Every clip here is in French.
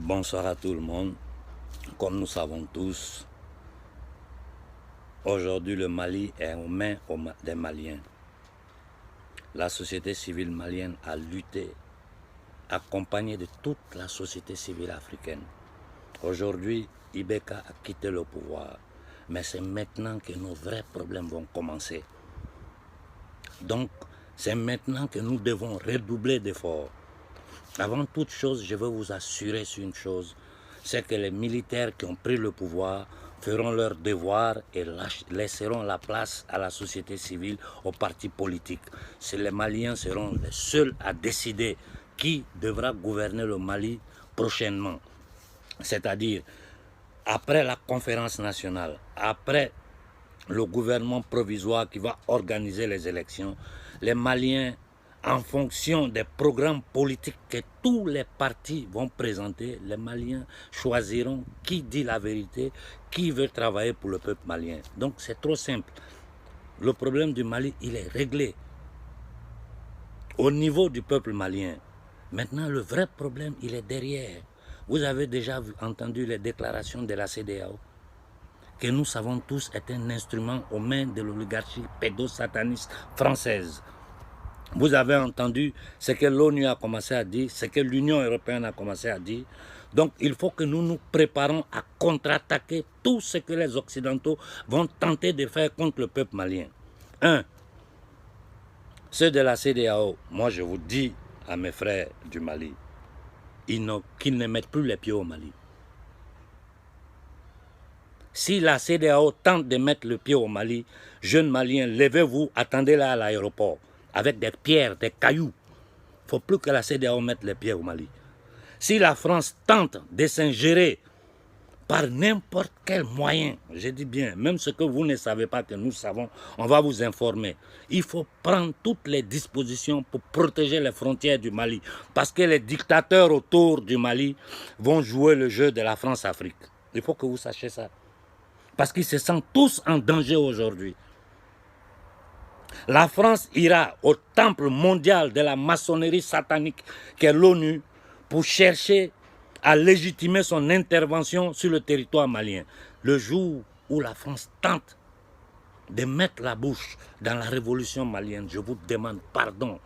Bonsoir à tout le monde. Comme nous savons tous, aujourd'hui le Mali est aux mains des Maliens. La société civile malienne a lutté, accompagnée de toute la société civile africaine. Aujourd'hui, Ibeka a quitté le pouvoir, mais c'est maintenant que nos vrais problèmes vont commencer. Donc, c'est maintenant que nous devons redoubler d'efforts. Avant toute chose, je veux vous assurer sur une chose, c'est que les militaires qui ont pris le pouvoir feront leur devoir et laisseront la place à la société civile, aux partis politiques. Les Maliens seront les seuls à décider qui devra gouverner le Mali prochainement. C'est-à-dire, après la conférence nationale, après le gouvernement provisoire qui va organiser les élections, les Maliens, en fonction des programmes politiques que tous les partis vont présenter, les Maliens choisiront qui dit la vérité, qui veut travailler pour le peuple malien. Donc c'est trop simple. Le problème du Mali, il est réglé au niveau du peuple malien. Maintenant, le vrai problème, il est derrière. Vous avez déjà entendu les déclarations de la CEDEAO, que nous savons tous est un instrument aux mains de l'oligarchie pédosataniste française. Vous avez entendu ce que l'ONU a commencé à dire, ce que l'Union européenne a commencé à dire. Donc il faut que nous nous préparons à contre-attaquer tout ce que les Occidentaux vont tenter de faire contre le peuple malien. Ceux de la CEDEAO, moi je vous dis à mes frères du Mali, qu'ils ne mettent plus les pieds au Mali. Si la CEDEAO tente de mettre le pied au Mali, jeunes Maliens, levez-vous, attendez-la à l'aéroport, avec des pierres, des cailloux. Il ne faut plus que la CEDEAO mette les pieds au Mali. Si la France tente de s'ingérer par n'importe quel moyen, je dis bien, même ce que vous ne savez pas que nous savons, on va vous informer. Il faut prendre toutes les dispositions pour protéger les frontières du Mali, parce que les dictateurs autour du Mali vont jouer le jeu de la France-Afrique. Il faut que vous sachiez ça. Parce qu'ils se sentent tous en danger aujourd'hui. La France ira au temple mondial de la maçonnerie satanique qu'est l'ONU pour chercher à légitimer son intervention sur le territoire malien. Le jour où la France tente de mettre la bouche dans la révolution malienne, je vous demande pardon.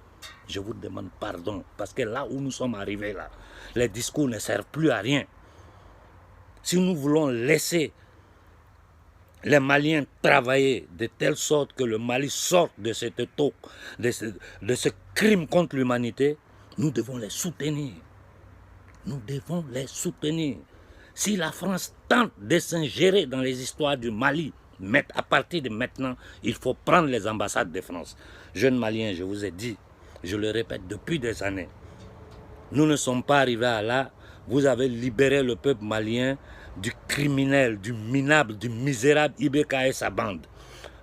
Je vous demande pardon. Parce que là où nous sommes arrivés, là, les discours ne servent plus à rien. Si nous voulons laisser les Maliens travailler de telle sorte que le Mali sorte de cette taux, de ce crime contre l'humanité, nous devons les soutenir. Nous devons les soutenir. Si la France tente de s'ingérer dans les histoires du Mali, à partir de maintenant, il faut prendre les ambassades de France. Jeunes Maliens, je vous ai dit, je le répète depuis des années, nous ne sommes pas arrivés à là. Vous avez libéré le peuple malien du criminel, du minable, du misérable Ibeka et sa bande.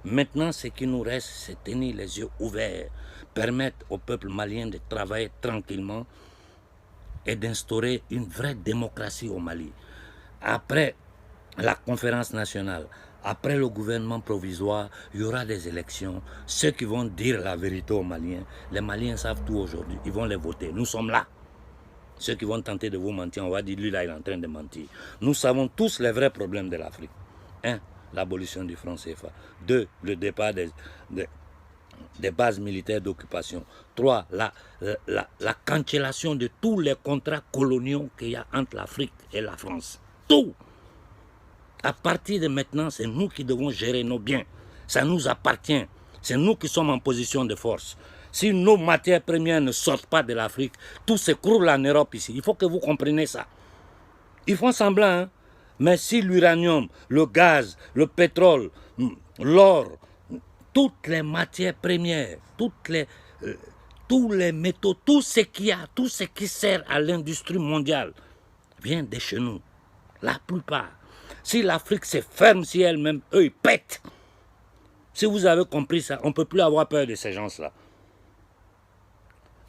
Maintenant, ce qui nous reste, c'est tenir les yeux ouverts, permettre au peuple malien de travailler tranquillement et d'instaurer une vraie démocratie au Mali. Après la conférence nationale, après le gouvernement provisoire, il y aura des élections. Ceux qui vont dire la vérité aux Maliens, les Maliens savent tout aujourd'hui, ils vont les voter. Nous sommes là. Ceux qui vont tenter de vous mentir, on va dire, lui là, il est en train de mentir. Nous savons tous les vrais problèmes de l'Afrique. 1. L'abolition du franc CFA. 2. Le départ des bases militaires d'occupation. 3. La cancellation de tous les contrats coloniaux qu'il y a entre l'Afrique et la France. Tout. À partir de maintenant, c'est nous qui devons gérer nos biens. Ça nous appartient. C'est nous qui sommes en position de force. Si nos matières premières ne sortent pas de l'Afrique, tout s'écroule en Europe ici. Il faut que vous compreniez ça. Ils font semblant, hein? Mais si l'uranium, le gaz, le pétrole, l'or, toutes les matières premières, tous les métaux, tout ce qu'il y a, tout ce qui sert à l'industrie mondiale vient de chez nous. La plupart. Si l'Afrique se ferme si elle-même, eux, ils pètent. Si vous avez compris ça, on ne peut plus avoir peur de ces gens-là.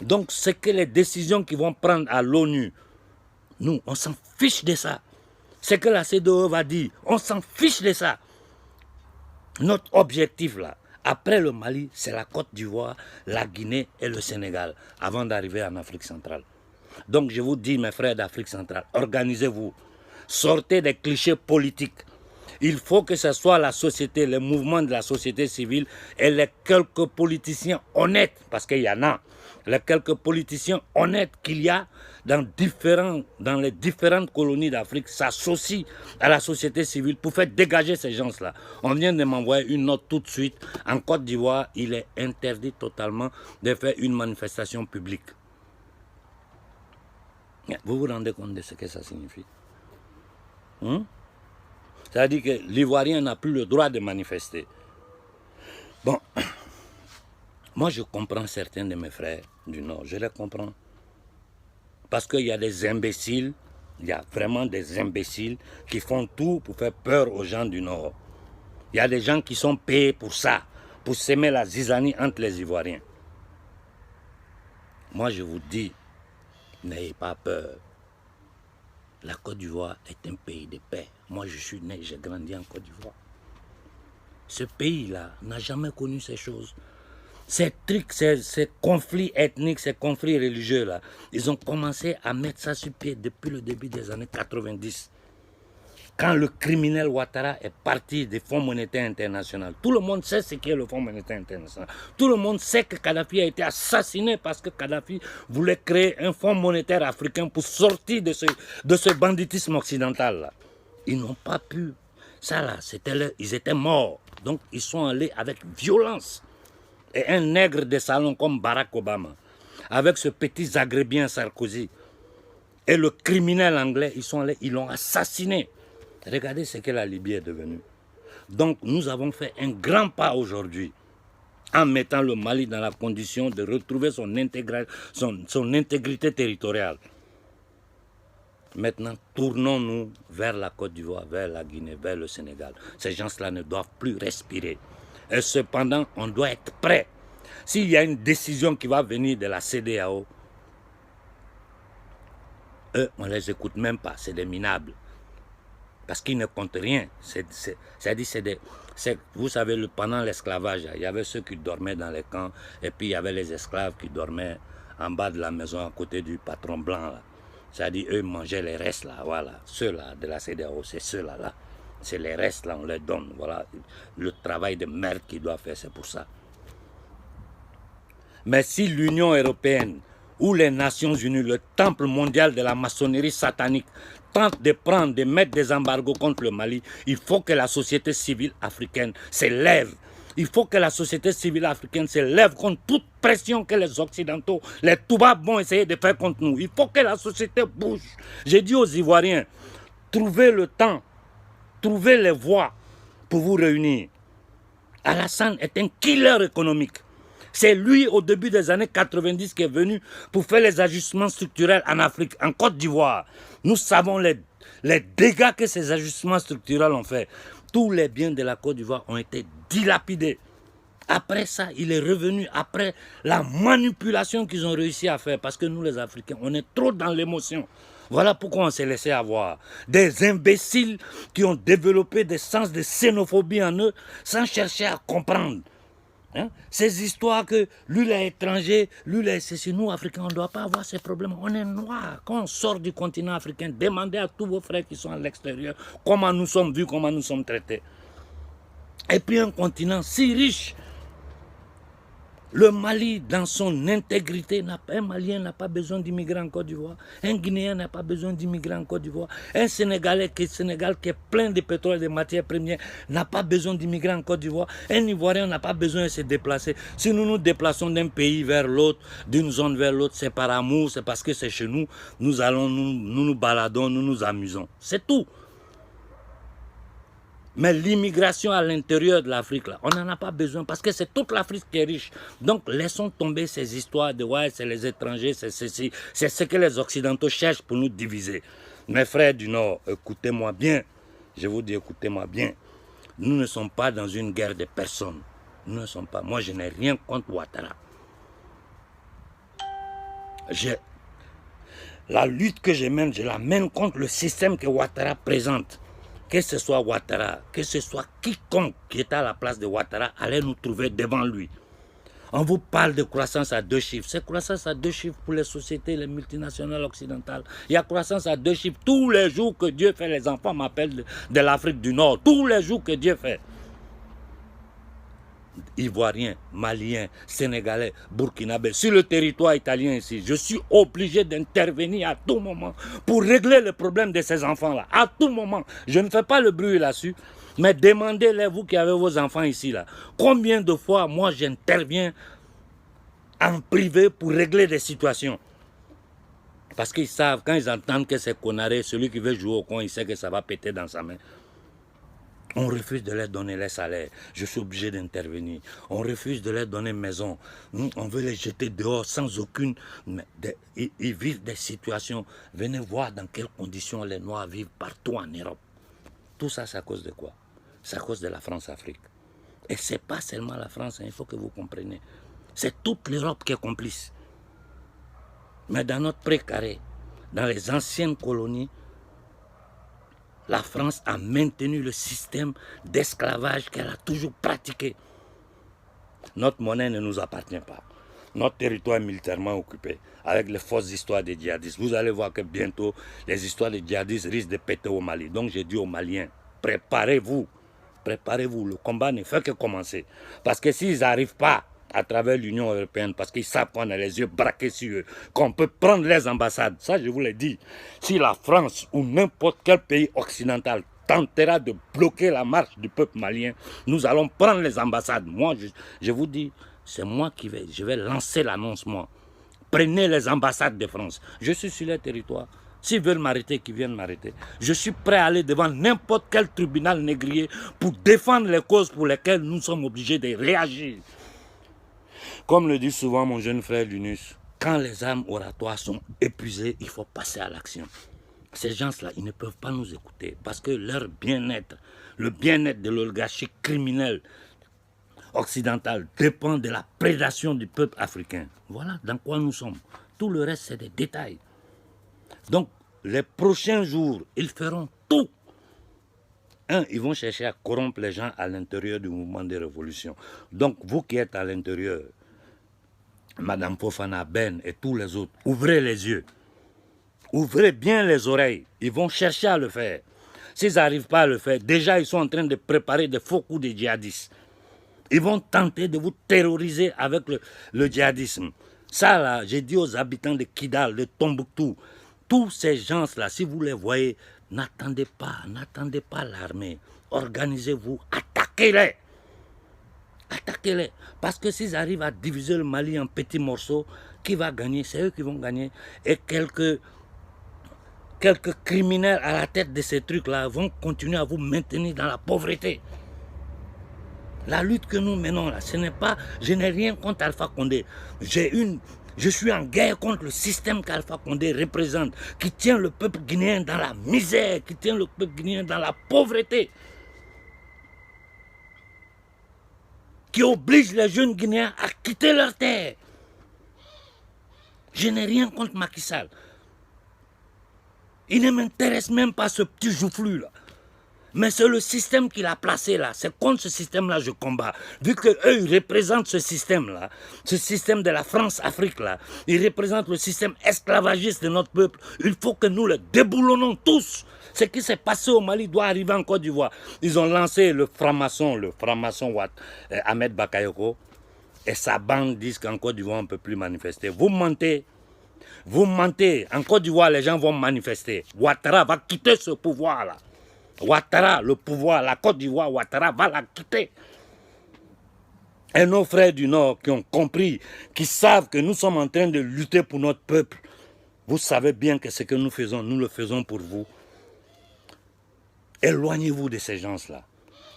Donc, c'est que les décisions qu'ils vont prendre à l'ONU, nous, on s'en fiche de ça. C'est que la CEDEAO va dire, on s'en fiche de ça. Notre objectif, là, après le Mali, c'est la Côte d'Ivoire, la Guinée et le Sénégal, avant d'arriver en Afrique centrale. Donc je vous dis, mes frères d'Afrique centrale, organisez-vous. Sortez des clichés politiques. Il faut que ce soit la société, le mouvement de la société civile et les quelques politiciens honnêtes, parce qu'il y en a, les quelques politiciens honnêtes qu'il y a dans les différentes colonies d'Afrique s'associent à la société civile pour faire dégager ces gens-là. On vient de m'envoyer une note tout de suite. En Côte d'Ivoire, il est interdit totalement de faire une manifestation publique. Vous vous rendez compte de ce que ça signifie? C'est-à-dire que l'Ivoirien n'a plus le droit de manifester. Bon, moi je comprends certains de mes frères du Nord, je les comprends. Parce qu'il y a des imbéciles, il y a vraiment des imbéciles qui font tout pour faire peur aux gens du Nord. Il y a des gens qui sont payés pour ça, pour semer la zizanie entre les Ivoiriens. Moi je vous dis, n'ayez pas peur. La Côte d'Ivoire est un pays de paix. Moi, je suis né, j'ai grandi en Côte d'Ivoire. Ce pays-là n'a jamais connu ces choses. Ces trucs, ces conflits ethniques, ces conflits religieux-là, ils ont commencé à mettre ça sur pied depuis le début des années 90. Quand le criminel Ouattara est parti du Fonds monétaire international, tout le monde sait ce qu'est le Fonds monétaire international. Tout le monde sait que Kadhafi a été assassiné parce que Kadhafi voulait créer un Fonds monétaire africain pour sortir de ce banditisme occidental-là. Ils n'ont pas pu. Ça là, ils étaient morts. Donc ils sont allés avec violence. Et un nègre de salon comme Barack Obama, avec ce petit Zaghrébien Sarkozy, et le criminel anglais, ils sont allés, ils l'ont assassiné. Regardez ce que la Libye est devenue. Donc nous avons fait un grand pas aujourd'hui en mettant le Mali dans la condition de retrouver son intégrité territoriale. Maintenant, tournons-nous vers la Côte d'Ivoire, vers la Guinée, vers le Sénégal. Ces gens-là ne doivent plus respirer. Et cependant, on doit être prêt. S'il y a une décision qui va venir de la CEDEAO, eux, on ne les écoute même pas, c'est des minables. Parce qu'ils ne comptent rien. Vous savez, pendant l'esclavage, il y avait ceux qui dormaient dans les camps, et puis il y avait les esclaves qui dormaient en bas de la maison à côté du patron blanc. C'est-à-dire, eux mangeaient les restes là, voilà. Ceux-là de la CEDEAO, c'est ceux-là. Là. C'est les restes là, on les donne. Voilà. Le travail de merde qu'ils doivent faire, c'est pour ça. Mais si l'Union européenne ou les Nations Unies, le temple mondial de la maçonnerie satanique, tente de mettre des embargos contre le Mali, il faut que la société civile africaine s'élève. Il faut que la société civile africaine s'élève contre toute pression que les Occidentaux, les Toubabs vont essayer de faire contre nous. Il faut que la société bouge. J'ai dit aux Ivoiriens, trouvez le temps, trouvez les voies pour vous réunir. Alassane est un killer économique. C'est lui, au début des années 90, qui est venu pour faire les ajustements structurels en Afrique, en Côte d'Ivoire. Nous savons les dégâts que ces ajustements structurels ont fait. Tous les biens de la Côte d'Ivoire ont été dilapidés. Après ça, il est revenu après la manipulation qu'ils ont réussi à faire. Parce que nous, les Africains, on est trop dans l'émotion. Voilà pourquoi on s'est laissé avoir. Des imbéciles qui ont développé des sens de xénophobie en eux sans chercher à comprendre. Hein? Ces histoires que lui est étranger, lui est ceci, nous Africains, on ne doit pas avoir ces problèmes. On est noirs. Quand on sort du continent africain, demandez à tous vos frères qui sont à l'extérieur comment nous sommes vus, comment nous sommes traités. Et puis un continent si riche. Le Mali, dans son intégrité, un Malien n'a pas besoin d'immigrer en Côte d'Ivoire. Un Guinéen n'a pas besoin d'immigrer en Côte d'Ivoire. Un Sénégalais qui est plein de pétrole et de matières premières n'a pas besoin d'immigrer en Côte d'Ivoire. Un Ivoirien n'a pas besoin de se déplacer. Si nous nous déplaçons d'un pays vers l'autre, d'une zone vers l'autre, c'est par amour, c'est parce que c'est chez nous. Nous allons, nous baladons, nous nous amusons. C'est tout. Mais l'immigration à l'intérieur de l'Afrique, là, on n'en a pas besoin parce que c'est toute l'Afrique qui est riche. Donc laissons tomber ces histoires de ouais, c'est les étrangers, c'est ceci. C'est ce que les Occidentaux cherchent pour nous diviser. Mes frères du Nord, écoutez-moi bien. Je vous dis, écoutez-moi bien. Nous ne sommes pas dans une guerre de personnes. Nous ne sommes pas. Moi, je n'ai rien contre Ouattara. La lutte que je mène, je la mène contre le système que Ouattara présente. Que ce soit Ouattara, que ce soit quiconque qui est à la place de Ouattara, allez nous trouver devant lui. On vous parle de croissance à 2 chiffres. C'est croissance à 2 chiffres pour les sociétés, les multinationales occidentales. Il y a croissance à 2 chiffres. Tous les jours que Dieu fait, les enfants m'appellent de l'Afrique du Nord. Tous les jours que Dieu fait. Ivoiriens, Maliens, Sénégalais, Burkinabés, sur le territoire italien ici, je suis obligé d'intervenir à tout moment pour régler le problème de ces enfants-là. À tout moment. Je ne fais pas le bruit là-dessus, mais demandez-les, vous qui avez vos enfants ici, là, combien de fois moi j'interviens en privé pour régler des situations. Parce qu'ils savent, quand ils entendent que c'est Konaré, celui qui veut jouer au con, il sait que ça va péter dans sa main. On refuse de leur donner les salaires. Je suis obligé d'intervenir. On refuse de leur donner maison. On veut les jeter dehors sans aucune... Ils vivent des situations. Venez voir dans quelles conditions les Noirs vivent partout en Europe. Tout ça, c'est à cause de quoi? C'est à cause de la France-Afrique. Et ce n'est pas seulement la France, hein, il faut que vous compreniez. C'est toute l'Europe qui est complice. Mais dans notre précaré, dans les anciennes colonies, la France a maintenu le système d'esclavage qu'elle a toujours pratiqué. Notre monnaie ne nous appartient pas. Notre territoire est militairement occupé avec les fausses histoires des djihadistes. Vous allez voir que bientôt, les histoires des djihadistes risquent de péter au Mali. Donc j'ai dit aux Maliens, préparez-vous. Préparez-vous, le combat ne fait que commencer. Parce que s'ils n'arrivent pas à travers l'Union européenne, parce qu'ils savent qu'on a les yeux braqués sur eux, qu'on peut prendre les ambassades. Ça, je vous l'ai dit. Si la France ou n'importe quel pays occidental tentera de bloquer la marche du peuple malien, nous allons prendre les ambassades. Moi, je vous dis, c'est moi qui vais lancer l'annonce, moi. Prenez les ambassades de France. Je suis sur les territoires. S'ils veulent m'arrêter, qu'ils viennent m'arrêter. Je suis prêt à aller devant n'importe quel tribunal négrier pour défendre les causes pour lesquelles nous sommes obligés de réagir. Comme le dit souvent mon jeune frère Linus, quand les armes oratoires sont épuisées, il faut passer à l'action. Ces gens-là, ils ne peuvent pas nous écouter parce que leur bien-être, le bien-être de l'oligarchie criminelle occidentale dépend de la prédation du peuple africain. Voilà dans quoi nous sommes. Tout le reste, c'est des détails. Donc, les prochains jours, ils feront tout. Ils vont chercher à corrompre les gens à l'intérieur du mouvement de révolution. Donc, vous qui êtes à l'intérieur, Madame Fofana, Ben et tous les autres, ouvrez les yeux. Ouvrez bien les oreilles. Ils vont chercher à le faire. S'ils n'arrivent pas à le faire, déjà ils sont en train de préparer des faux coups de djihadistes. Ils vont tenter de vous terroriser avec le djihadisme. Ça là, j'ai dit aux habitants de Kidal, de Tombouctou, tous ces gens-là, si vous les voyez, n'attendez pas l'armée. Organisez-vous, attaquez-les. Attaquez-les. Parce que s'ils arrivent à diviser le Mali en petits morceaux, qui va gagner? C'est eux qui vont gagner. Et quelques criminels à la tête de ces trucs-là vont continuer à vous maintenir dans la pauvreté. La lutte que nous menons là, ce n'est pas... Je n'ai rien contre Alpha Condé. Je suis en guerre contre le système qu'Alpha Condé représente, qui tient le peuple guinéen dans la misère, qui tient le peuple guinéen dans la pauvreté, qui oblige les jeunes Guinéens à quitter leur terre. Je n'ai rien contre Macky Sall. Il ne m'intéresse même pas ce petit joufflu là. Mais c'est le système qu'il a placé là. C'est contre ce système-là que je combats. Vu qu'eux, ils représentent ce système-là, ce système de la France-Afrique là, ils représentent le système esclavagiste de notre peuple. Il faut que nous le déboulonnons tous. Ce qui s'est passé au Mali doit arriver en Côte d'Ivoire. Ils ont lancé le franc-maçon Ahmed Bakayoko, et sa bande disent qu'en Côte d'Ivoire on ne peut plus manifester. Vous mentez. Vous mentez. En Côte d'Ivoire, les gens vont manifester. Ouattara va quitter ce pouvoir-là. Ouattara, le pouvoir, la Côte d'Ivoire, Ouattara va la quitter. Et nos frères du Nord qui ont compris, qui savent que nous sommes en train de lutter pour notre peuple, vous savez bien que ce que nous le faisons pour vous. Éloignez-vous de ces gens-là.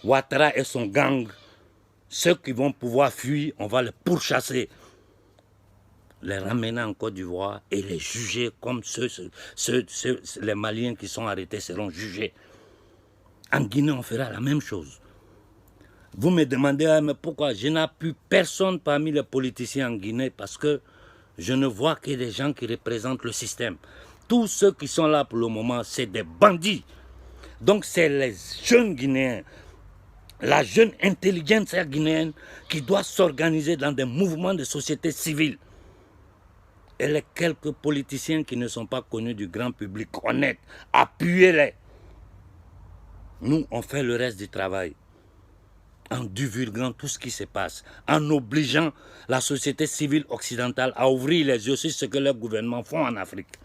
Ouattara et son gang, ceux qui vont pouvoir fuir, on va les pourchasser, les ramener en Côte d'Ivoire et les juger comme les Maliens qui sont arrêtés seront jugés. En Guinée, on fera la même chose. Vous me demandez, mais pourquoi? Je n'ai plus personne parmi les politiciens en Guinée parce que je ne vois que des gens qui représentent le système. Tous ceux qui sont là pour le moment, c'est des bandits. Donc c'est les jeunes Guinéens, la jeune intelligentsia guinéenne qui doit s'organiser dans des mouvements de société civile. Et les quelques politiciens qui ne sont pas connus du grand public honnête, appuyez-les. Nous, on fait le reste du travail en divulguant tout ce qui se passe, en obligeant la société civile occidentale à ouvrir les yeux sur ce que leurs gouvernements font en Afrique.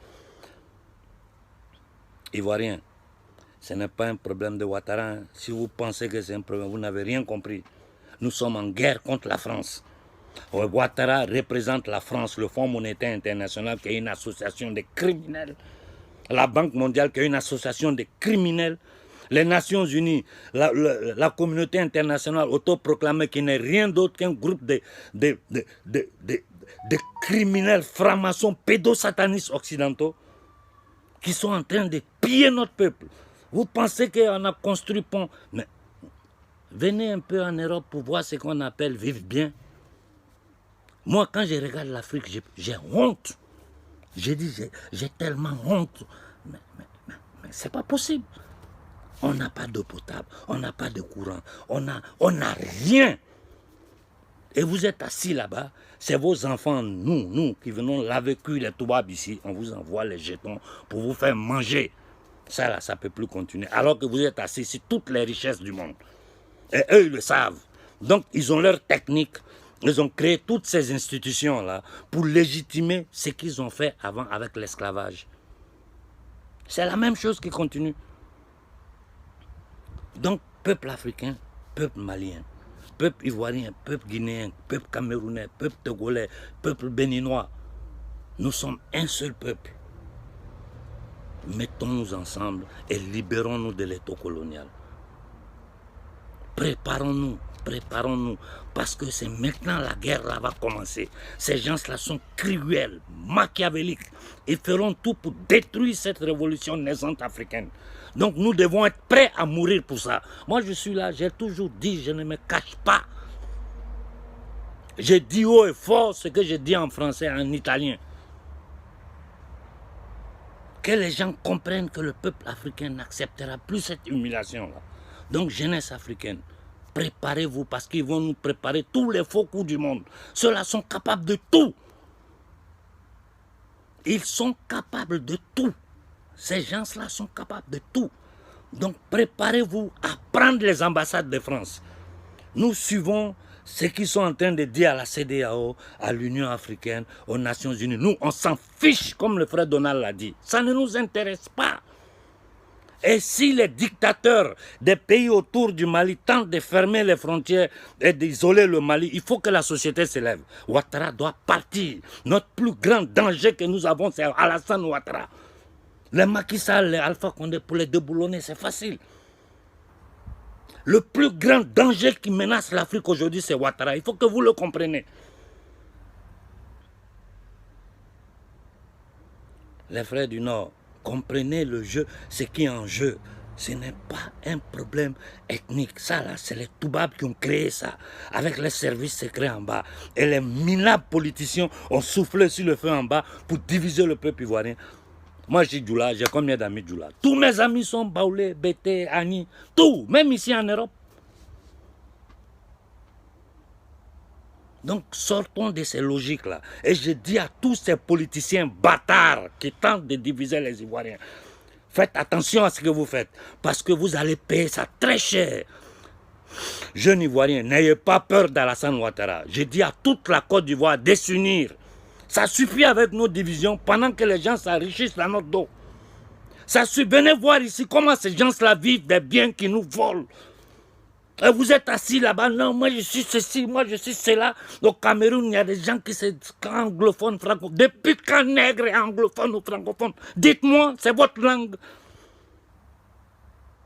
Ivoiriens, ce n'est pas un problème de Ouattara. Si vous pensez que c'est un problème, vous n'avez rien compris. Nous sommes en guerre contre la France. Ouattara représente la France, le Fonds monétaire international qui est une association de criminels, la Banque mondiale qui est une association de criminels, les Nations Unies, la communauté internationale autoproclamée qui n'est rien d'autre qu'un groupe de criminels francs-maçons pédosatanistes occidentaux qui sont en train de piller notre peuple. Vous pensez qu'on a construit pont, mais venez un peu en Europe pour voir ce qu'on appelle vivre bien. Moi, quand je regarde l'Afrique, j'ai honte. J'ai dit, j'ai tellement honte. Mais c'est pas possible. On n'a pas d'eau potable, on n'a pas de courant, on n'a rien. Et vous êtes assis là-bas, c'est vos enfants, nous qui venons laver cuire les toubabs ici, on vous envoie les jetons pour vous faire manger. Ça là, ça ne peut plus continuer. Alors que vous êtes assis sur toutes les richesses du monde. Et eux, ils le savent. Donc, ils ont leur technique. Ils ont créé toutes ces institutions-là pour légitimer ce qu'ils ont fait avant avec l'esclavage. C'est la même chose qui continue. Donc, peuple africain, peuple malien, peuple ivoirien, peuple guinéen, peuple camerounais, peuple togolais, peuple béninois, nous sommes un seul peuple. Mettons-nous ensemble et libérons-nous de l'étau colonial. Préparons-nous, parce que c'est maintenant la guerre là va commencer. Ces gens-là sont cruels, machiavéliques. Ils feront tout pour détruire cette révolution naissante africaine. Donc nous devons être prêts à mourir pour ça. Moi je suis là, j'ai toujours dit, je ne me cache pas. J'ai dit haut et fort ce que je dis en français et en italien. Que les gens comprennent que le peuple africain n'acceptera plus cette humiliation-là. Donc jeunesse africaine, préparez-vous parce qu'ils vont nous préparer tous les faux coups du monde. Ceux-là sont capables de tout. Ils sont capables de tout. Ces gens-là sont capables de tout. Donc préparez-vous à prendre les ambassades de France. Nous suivons ce qu'ils sont en train de dire à la CEDEAO, à l'Union africaine, aux Nations Unies. Nous, on s'en fiche, comme le frère Donald l'a dit. Ça ne nous intéresse pas. Et si les dictateurs des pays autour du Mali tentent de fermer les frontières et d'isoler le Mali, il faut que la société se lève. Ouattara doit partir. Notre plus grand danger que nous avons, c'est Alassane Ouattara. Les Macky Sall, les Alpha Condé, pour les déboulonner, c'est facile. Le plus grand danger qui menace l'Afrique aujourd'hui, c'est Ouattara. Il faut que vous le compreniez. Les frères du Nord, comprenez le jeu, ce qui est en jeu. Ce n'est pas un problème ethnique. Ça, là, c'est les Toubabs qui ont créé ça, avec les services secrets en bas. Et les minables politiciens ont soufflé sur le feu en bas pour diviser le peuple ivoirien. Moi, je suis Djoula, j'ai combien d'amis Djoula? Tous mes amis sont Baoulé, Bété, Ani, tout, même ici en Europe. Donc, sortons de ces logiques-là. Et je dis à tous ces politiciens bâtards qui tentent de diviser les Ivoiriens, faites attention à ce que vous faites, parce que vous allez payer ça très cher. Jeunes Ivoiriens, n'ayez pas peur d'Alassane Ouattara. Je dis à toute la Côte d'Ivoire de s'unir. Ça suffit avec nos divisions pendant que les gens s'enrichissent dans notre dos. Ça suffit. Venez voir ici comment ces gens-là vivent des biens qui nous volent. Et vous êtes assis là-bas, non, moi je suis ceci, moi je suis cela. Au Cameroun, il y a des gens qui sont anglophones, francophones. Depuis quand nègre est anglophone ou francophone? Dites-moi, c'est votre langue.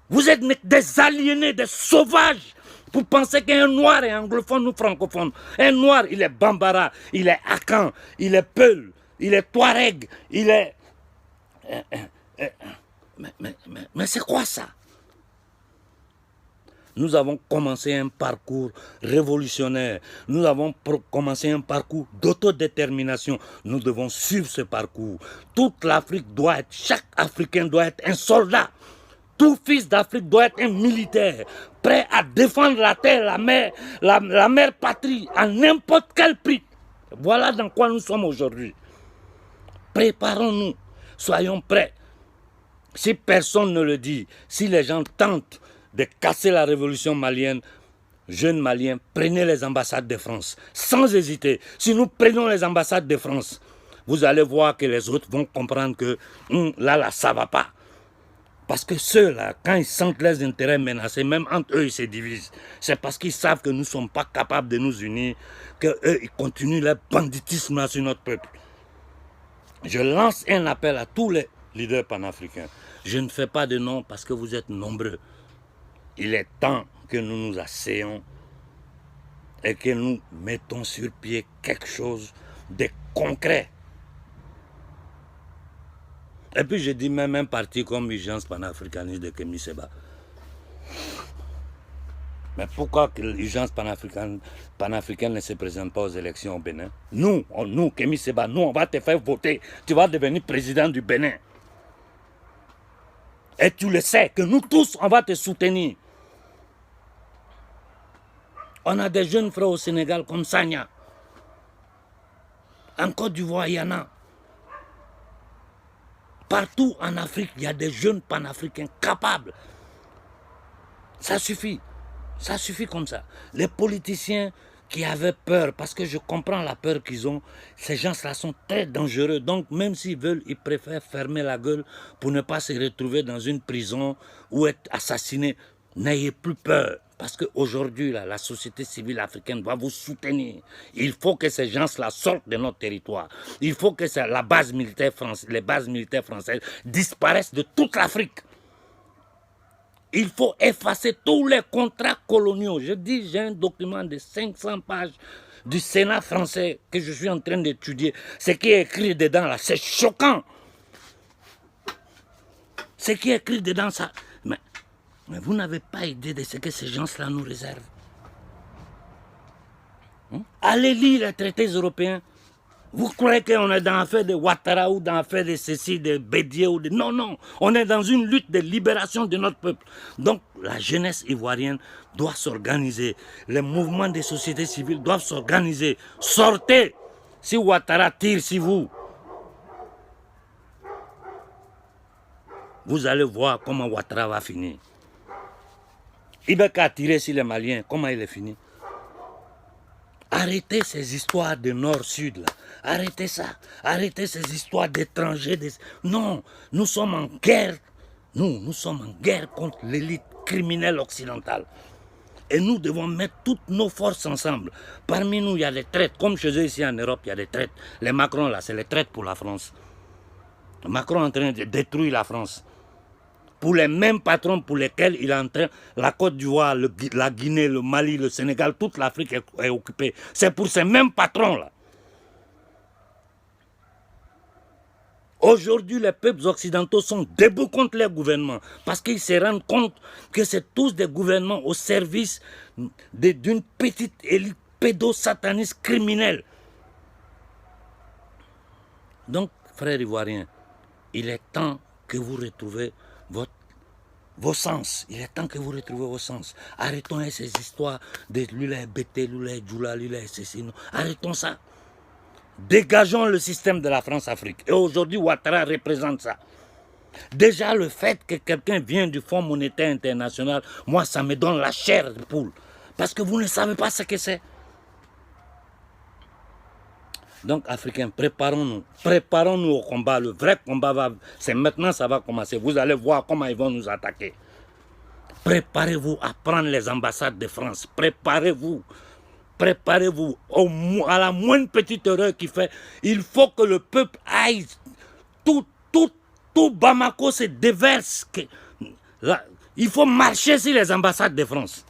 Vous êtes des aliénés, des sauvages. Pour penser qu'un noir est anglophone ou francophone. Un noir, il est Bambara, il est Akan, il est Peul, il est Touareg, il est... Mais c'est quoi ça? Nous avons commencé un parcours révolutionnaire. Nous avons commencé un parcours d'autodétermination. Nous devons suivre ce parcours. Toute l'Afrique doit être, chaque Africain doit être un soldat Tout fils d'Afrique doit être un militaire, prêt à défendre la terre, la mère patrie, à n'importe quel prix. Voilà dans quoi nous sommes aujourd'hui. Préparons-nous, soyons prêts. Si personne ne le dit, si les gens tentent de casser la révolution malienne, jeunes Maliens, prenez les ambassades de France, sans hésiter. Si nous prenons les ambassades de France, vous allez voir que les autres vont comprendre que là, ça ne va pas. Parce que ceux-là, quand ils sentent leurs intérêts menacés, même entre eux, ils se divisent. C'est parce qu'ils savent que nous ne sommes pas capables de nous unir, qu'eux, ils continuent leur banditisme sur notre peuple. Je lance un appel à tous les leaders panafricains. Je ne fais pas de nom parce que vous êtes nombreux. Il est temps que nous nous asseyons et que nous mettons sur pied quelque chose de concret. Et puis je dis même un parti comme l'Urgence panafricaniste de Kémy Séba. Mais pourquoi l'Urgence panafricaine ne se présente pas aux élections au Bénin? Nous, Kémy Séba, nous, on va te faire voter. Tu vas devenir président du Bénin. Et tu le sais, que nous tous, on va te soutenir. On a des jeunes frères au Sénégal comme Sagna. En Côte d'Ivoire, il y en a. Partout en Afrique, il y a des jeunes panafricains capables. Ça suffit. Ça suffit comme ça. Les politiciens qui avaient peur, parce que je comprends la peur qu'ils ont, ces gens-là sont très dangereux. Donc, même s'ils veulent, ils préfèrent fermer la gueule pour ne pas se retrouver dans une prison ou être assassinés. N'ayez plus peur. Parce qu'aujourd'hui, la société civile africaine va vous soutenir. Il faut que ces gens-là sortent de notre territoire. Il faut que les bases militaires françaises disparaissent de toute l'Afrique. Il faut effacer tous les contrats coloniaux. Je dis, j'ai un document de 500 pages du Sénat français que je suis en train d'étudier. Ce qui est écrit dedans, là, c'est choquant. Ce qui est écrit dedans, ça... Mais vous n'avez pas idée de ce que ces gens-là nous réservent. Allez lire les traités européens. Vous croyez qu'on est dans l'affaire de Ouattara ou dans l'affaire de ceci, de Bédié ou de... Non, non. On est dans une lutte de libération de notre peuple. Donc, la jeunesse ivoirienne doit s'organiser. Les mouvements des sociétés civiles doivent s'organiser. Sortez. Si Ouattara tire sur vous, vous allez voir comment Ouattara va finir. Ibeka a tiré sur les Maliens. Comment il est fini? Arrêtez ces histoires de nord-sud là. Arrêtez ça. Arrêtez ces histoires d'étrangers. Non, nous sommes en guerre. Nous sommes en guerre contre l'élite criminelle occidentale. Et nous devons mettre toutes nos forces ensemble. Parmi nous, il y a des traites. Comme chez eux ici en Europe, il y a des traites. Les Macron là, c'est les traites pour la France. Macron est en train de détruire la France. Pour les mêmes patrons pour lesquels il est en train, la Côte d'Ivoire, la Guinée, le Mali, le Sénégal, toute l'Afrique est occupée. C'est pour ces mêmes patrons-là. Aujourd'hui, les peuples occidentaux sont debout contre les gouvernements parce qu'ils se rendent compte que c'est tous des gouvernements au service d'une petite élite pédosataniste criminelle. Donc, frères ivoiriens, il est temps que vous retrouvez vos sens. Il est temps que vous retrouvez vos sens. Arrêtons ces histoires de Lula Bété, Lula Djoula, Lula ceci. Arrêtons ça. Dégageons le système de la France-Afrique. Et aujourd'hui, Ouattara représente ça. Déjà, le fait que quelqu'un vienne du Fonds monétaire international, moi, ça me donne la chair de poule. Parce que vous ne savez pas ce que c'est. Donc, Africains, préparons-nous. Préparons-nous au combat. Le vrai combat, c'est maintenant, ça va commencer. Vous allez voir comment ils vont nous attaquer. Préparez-vous à prendre les ambassades de France. Préparez-vous. Préparez-vous. À la moindre petite erreur qu'il fait, il faut que le peuple aille. Tout Bamako se déverse. Là, il faut marcher sur les ambassades de France.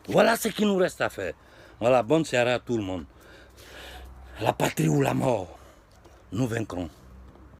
Voilà ce qu'il nous reste à faire. Voilà, bonne soirée à tout le monde. La patrie ou la mort, nous vaincrons.